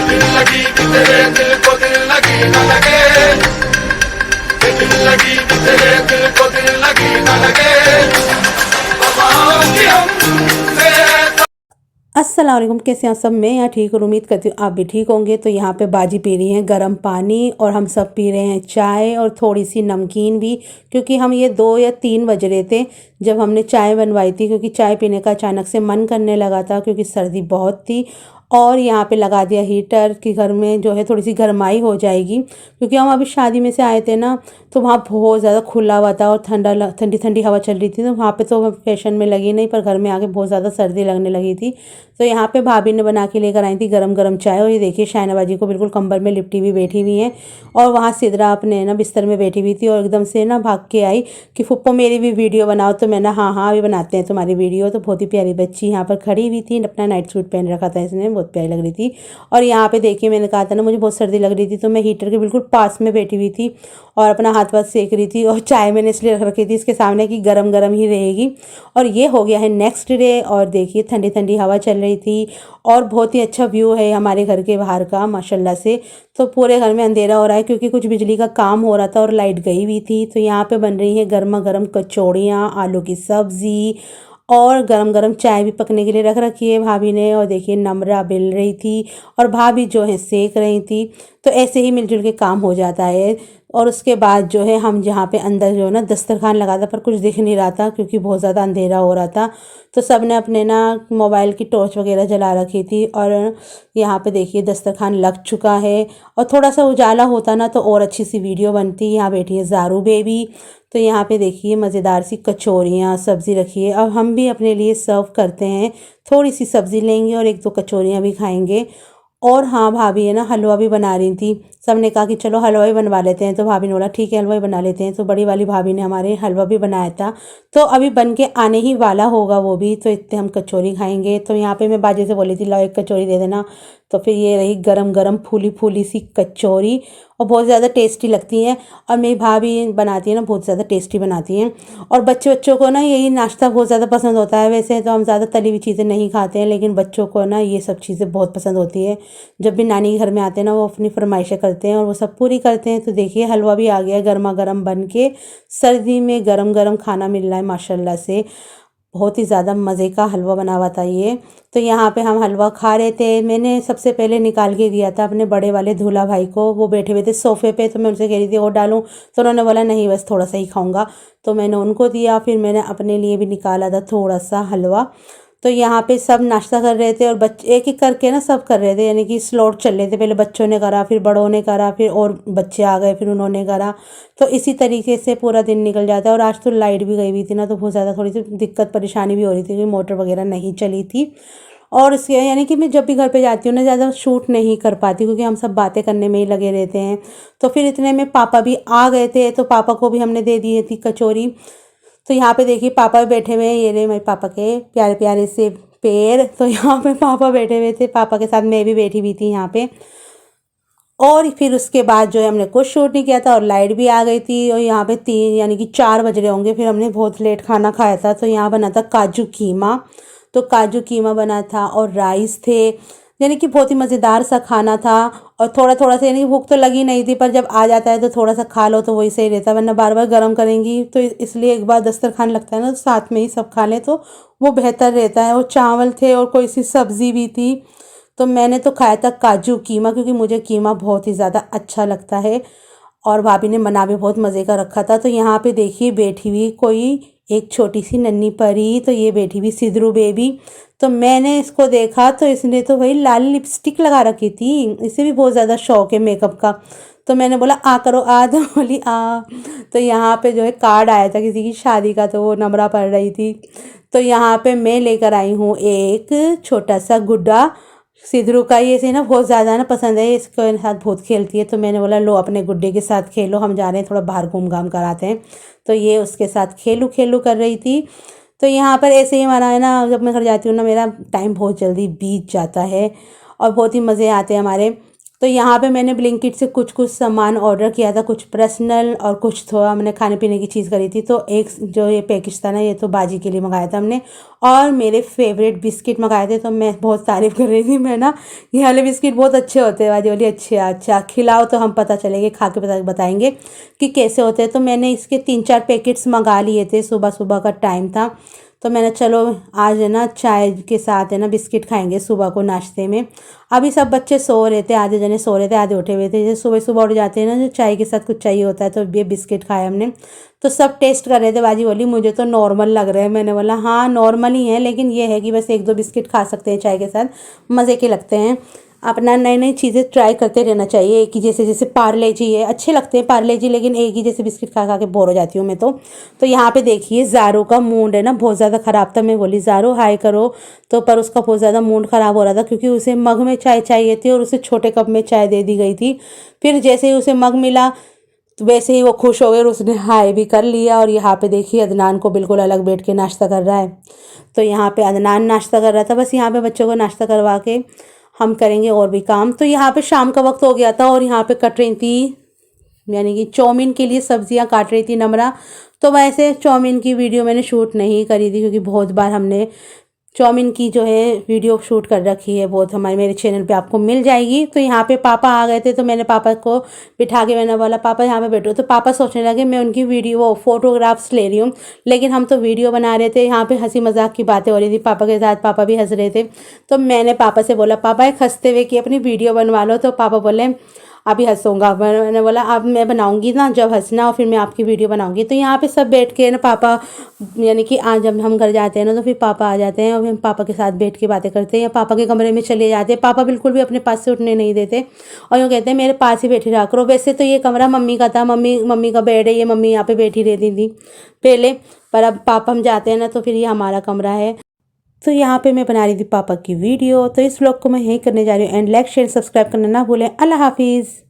दिल लगी कि तेरे दिल को दिल लगी न लगे, दिल लगी कि तेरे दिल को दिल लगी न लगे, वफाओं की हमसे। अस्सलाम वालेकुम, कैसे हैं आप सब। मैं यहाँ ठीक हूँ, उम्मीद करती हूँ आप भी ठीक होंगे। तो यहाँ पे बाजी पी रही हैं गर्म पानी और हम सब पी रहे हैं चाय और थोड़ी सी नमकीन भी, क्योंकि हम ये 2 या 3 बज रहे थे जब हमने चाय बनवाई थी, क्योंकि चाय पीने का अचानक से मन करने लगा था क्योंकि सर्दी बहुत थी। और यहाँ पे लगा दिया हीटर कि घर में जो है थोड़ी सी गर्माई हो जाएगी, क्योंकि हम अभी शादी में से आए थे ना, तो वहाँ बहुत ज़्यादा खुला हुआ था और ठंडी ठंडी हवा चल रही थी। तो वहाँ पे तो फैशन में लगी नहीं, पर घर में आके बहुत ज़्यादा सर्दी लगने लगी थी। तो यहाँ पे भाभी ने बना के लेकर आई थी गरम गरम चाय। और ये देखिए शाइना जी को बिल्कुल कंबल में लिपटी हुई बैठी हुई है, और वहाँ सिदरा अपने ना बिस्तर में बैठी हुई थी और एकदम से ना भाग के आई कि फुप्पो मेरी भी वीडियो बनाओ। तो मैंने हाँ हाँ अभी बनाते हैं तुम्हारी वीडियो। तो बहुत ही प्यारी बच्ची यहाँ पर खड़ी हुई थी, अपना नाइट सूट पहन रखा था इसने, बहुत प्यारी लग रही थी। और यहाँ पे देखिए मैंने कहा था ना मुझे बहुत सर्दी लग रही थी, तो मैं हीटर के बिल्कुल पास में बैठी हुई थी और अपना हाथ वाथ सेक रही थी। और चाय मैंने इसलिए रख रखी थी इसके सामने कि गरम गरम ही रहेगी। और ये हो गया है नेक्स्ट डे, और देखिए ठंडी ठंडी हवा चल रही थी और बहुत ही अच्छा व्यू है हमारे घर के बाहर का माशाल्लाह से। तो पूरे घर में अंधेरा हो रहा है क्योंकि कुछ बिजली का काम हो रहा था और लाइट गई हुई थी। तो यहाँ पे बन रही है गर्मा गर्म कचौड़ियाँ, आलू की सब्ज़ी, और गरम गरम चाय भी पकने के लिए रख रखी है भाभी ने। और देखिए नमरा बेल रही थी और भाभी जो है सेक रही थी। तो ऐसे ही मिलजुल के काम हो जाता है। और उसके बाद जो है हम जहाँ पे अंदर जो है ना दस्तरखान लगा था, पर कुछ दिख नहीं रहा था क्योंकि बहुत ज़्यादा अंधेरा हो रहा था। तो सब ने अपने ना मोबाइल की टॉर्च वगैरह जला रखी थी। और यहाँ पे देखिए दस्तरखान लग चुका है, और थोड़ा सा उजाला होता ना तो और अच्छी सी वीडियो बनती। यहाँ बैठी है ज़ारू बेबी। तो यहाँ पे देखिए मज़ेदार सी कचौरियाँ सब्ज़ी रखी है। अब हम भी अपने लिए सर्व करते हैं, थोड़ी सी सब्ज़ी लेंगे और 1-2 कचौरियाँ भी खाएंगे। और हाँ भाभी है ना हलवा भी बना रही थी। सब ने कहा कि चलो हलवा ही बनवा लेते हैं, तो भाभी ने बोला ठीक है हलवा ही बना लेते हैं। तो बड़ी वाली भाभी ने हमारे हलवा भी बनाया था, तो अभी बन के आने ही वाला होगा वो भी। तो इतने हम कचौरी खाएंगे। तो यहाँ पे मैं बाजी से बोली थी लाओ 1 कचौरी दे देना। तो फिर ये रही गरम गरम फूली फूली सी कचौरी, और बहुत ज़्यादा टेस्टी लगती हैं। और मेरी भाभी बनाती है ना बहुत ज़्यादा टेस्टी बनाती हैं। और बच्चों को ना यही नाश्ता बहुत ज़्यादा पसंद होता है। वैसे तो हम ज़्यादा तली हुई चीज़ें नहीं खाते हैं, लेकिन बच्चों को ना ये सब चीज़ें बहुत पसंद होती है। जब भी नानी के घर में आते हैं ना वो अपनी फरमाइशें करते हैं और वो सब पूरी करते हैं। तो देखिए हलवा भी आ गया गर्मा गर्म बन के, सर्दी में गरम गरम खाना मिल रहा है माशाल्लाह से। बहुत ही ज़्यादा मज़े का हलवा बना हुआ था ये। तो यहाँ पे हम हलवा खा रहे थे। मैंने सबसे पहले निकाल के दिया था अपने बड़े वाले दूल्हा भाई को, वो बैठे हुए थे सोफ़े पे। तो मैं उनसे कह रही थी और डालूं, तो उन्होंने बोला नहीं बस थोड़ा सा ही खाऊंगा। तो मैंने उनको दिया, फिर मैंने अपने लिए भी निकाला था थोड़ा सा हलवा। तो यहाँ पे सब नाश्ता कर रहे थे और बच्चे एक एक करके ना सब कर रहे थे, यानी कि स्लॉट चल रहे थे। पहले बच्चों ने करा, फिर बड़ों ने करा, फिर और बच्चे आ गए, फिर उन्होंने करा। तो इसी तरीके से पूरा दिन निकल जाता है। और आज तो लाइट भी गई हुई थी ना, तो बहुत ज़्यादा थोड़ी सी दिक्कत परेशानी भी हो रही थी क्योंकि मोटर वगैरह नहीं चली थी। और उसके यानी कि मैं जब भी घर पे जाती हूँ ना ज़्यादा शूट नहीं कर पाती क्योंकि हम सब बातें करने में ही लगे रहते हैं। तो फिर इतने में पापा भी आ गए थे, तो पापा को भी हमने दे दी थी कचौरी। तो यहाँ पे देखिए पापा भी बैठे हुए हैं, ये रहे मेरे पापा के प्यारे प्यारे से पैर। तो यहाँ पे पापा बैठे हुए थे, पापा के साथ मैं भी बैठी हुई थी यहाँ पे। और फिर उसके बाद जो है हमने कुछ शूट नहीं किया था और लाइट भी आ गई थी। और यहाँ पे 3 यानी कि 4 बज रहे होंगे, फिर हमने बहुत लेट खाना खाया था। तो यहाँ बना था काजू कीमा। तो काजू कीमा बना था और राइस थे, यानी कि बहुत ही मज़ेदार सा खाना था। और थोड़ा थोड़ा सा यानी भूख तो लगी नहीं थी, पर जब आ जाता है तो थोड़ा सा खा लो तो वही सही रहता है, वरना बार बार गर्म करेंगी। तो इसलिए एक बार दस्तरखान लगता है ना तो साथ में ही सब खा लें तो वो बेहतर रहता है। और चावल थे और कोई सी सब्ज़ी भी थी। तो मैंने तो खाया था काजू कीमा, क्योंकि मुझे कीमा बहुत ही ज़्यादा अच्छा लगता है। और भाभी ने बना भी बहुत मज़े का रखा था। तो यहाँ पे देखिए बैठी हुई कोई एक छोटी सी नन्ही परी, तो ये बैठी हुई सिदरू बेबी। तो मैंने इसको देखा तो इसने तो भाई लाल लिपस्टिक लगा रखी थी, इसे भी बहुत ज़्यादा शौक है मेकअप का। तो मैंने बोला आ करो आ, तो बोली आ। तो यहाँ पे जो है कार्ड आया था किसी की शादी का, तो वो नमरा पड़ रही थी। तो यहाँ पे मैं लेकर आई हूँ एक छोटा सा गुड्डा सिद्धरू का। ये इसे ना बहुत ज़्यादा ना पसंद है, इसके साथ बहुत खेलती है। तो मैंने बोला लो अपने गुड्डे के साथ खेलो, हम जा रहे हैं थोड़ा बाहर घूम घाम कर आते हैं। तो ये उसके साथ खेलू खेलू कर रही थी। तो यहाँ पर ऐसे ही हमारा है ना, जब मैं घर जाती हूँ ना मेरा टाइम बहुत जल्दी बीत जाता है और बहुत ही मज़े आते हैं हमारे। तो यहाँ पे मैंने ब्लिंकिट से कुछ कुछ सामान ऑर्डर किया था, कुछ पर्सनल और कुछ थोड़ा मैंने खाने पीने की चीज़ करी थी। तो एक जो ये पैकेज था ना, ये तो बाजी के लिए मंगाया था हमने, और मेरे फेवरेट बिस्किट मंगाए थे। तो मैं बहुत तारीफ़ कर रही थी, मैं ना ये वाले बिस्किट बहुत अच्छे होते हैं, बाजी वाली अच्छे। अच्छा खिलाओ तो हम पता चलेंगे, खा के बताएंगे कि कैसे होते हैं। तो मैंने इसके 3-4 पैकेट्स मंगा लिए थे, सुबह सुबह का टाइम था। तो मैंने चलो आज है ना चाय के साथ है ना बिस्किट खाएंगे सुबह को नाश्ते में। अभी सब बच्चे सो रहे थे, आधे जने सो रहे थे, आधे उठे हुए थे। जैसे सुबह सुबह उठ जाते हैं ना, जो चाय के साथ कुछ चाहिए होता है, तो ये बिस्किट खाया हमने। तो सब टेस्ट कर रहे थे। बाजी बोली मुझे तो नॉर्मल लग रहा है। मैंने बोला हाँ नॉर्मल ही है, लेकिन ये है कि बस 1-2 बिस्किट खा सकते हैं चाय के साथ, मज़े के लगते हैं। अपना नई नई चीज़ें ट्राई करते रहना चाहिए। एक ही जैसे पार्ले जी है, अच्छे लगते हैं पार्ले जी, लेकिन एक ही जैसे बिस्किट खा खा के बोर हो जाती हूँ मैं तो यहाँ पे देखिए ज़ारो का मूड है ना बहुत ज़्यादा ख़राब था। मैं बोली ज़ारो हाय करो, तो पर उसका बहुत ज़्यादा मूड ख़राब हो रहा था, क्योंकि उसे मग में चाय चाहिए थी और उसे छोटे कप में चाय दे दी गई थी। फिर जैसे ही उसे मग मिला तो वैसे ही वो खुश हो गए और उसने हाय भी कर लिया। और यहाँ पे देखिए अदनान को बिल्कुल अलग बैठ के नाश्ता कर रहा है। तो यहाँ पे अदनान नाश्ता कर रहा था। बस यहाँ पे बच्चों को नाश्ता करवा के हम करेंगे और भी काम। तो यहाँ पे शाम का वक्त हो गया था और यहाँ पे कट रही थी, यानी कि चाउमीन के लिए सब्जियां काट रही थी नम्रा। तो वैसे चाउमीन की वीडियो मैंने शूट नहीं करी थी, क्योंकि बहुत बार हमने चाउमीन की जो है वीडियो शूट कर रखी है, बहुत हमारे मेरे चैनल पे आपको मिल जाएगी। तो यहाँ पे पापा आ गए थे, तो मैंने पापा को बिठा के मैंने बोला पापा यहाँ पे बैठो। तो पापा सोचने लगे मैं उनकी वीडियो वो फोटोग्राफ्स ले रही हूँ, लेकिन हम तो वीडियो बना रहे थे। यहाँ पे हंसी मजाक की बातें हो रही थी पापा के साथ, पापा भी हंस रहे थे। तो मैंने पापा से बोला पापा एक हंसते हुए कि अपनी वीडियो बनवा लो। तो पापा बोले अभी हंसूंगा। मैंने बोला अब मैं बनाऊंगी ना जब हंसना, और फिर मैं आपकी वीडियो बनाऊंगी। तो यहाँ पे सब बैठ के ना पापा, यानी कि आज जब हम घर जाते हैं ना, तो फिर पापा आ जाते हैं और फिर हम पापा के साथ बैठ के बातें करते हैं, या पापा के कमरे में चले जाते हैं। पापा बिल्कुल भी अपने पास से उठने नहीं देते और यूँ कहते हैं मेरे पास ही बैठी रहा करो। वैसे तो ये कमरा मम्मी का था, मम्मी का बेड है, ये मम्मी यहाँ पे बैठी रहती थी पहले, पर अब पापा हम जाते हैं ना तो फिर ये हमारा कमरा है। तो यहाँ पे मैं बना रही थी पापा की वीडियो। तो इस व्लॉग को मैं यहीं करने जा रही हूँ एंड लाइक शेयर सब्सक्राइब करना ना भूलें। अल्लाह हाफिज़।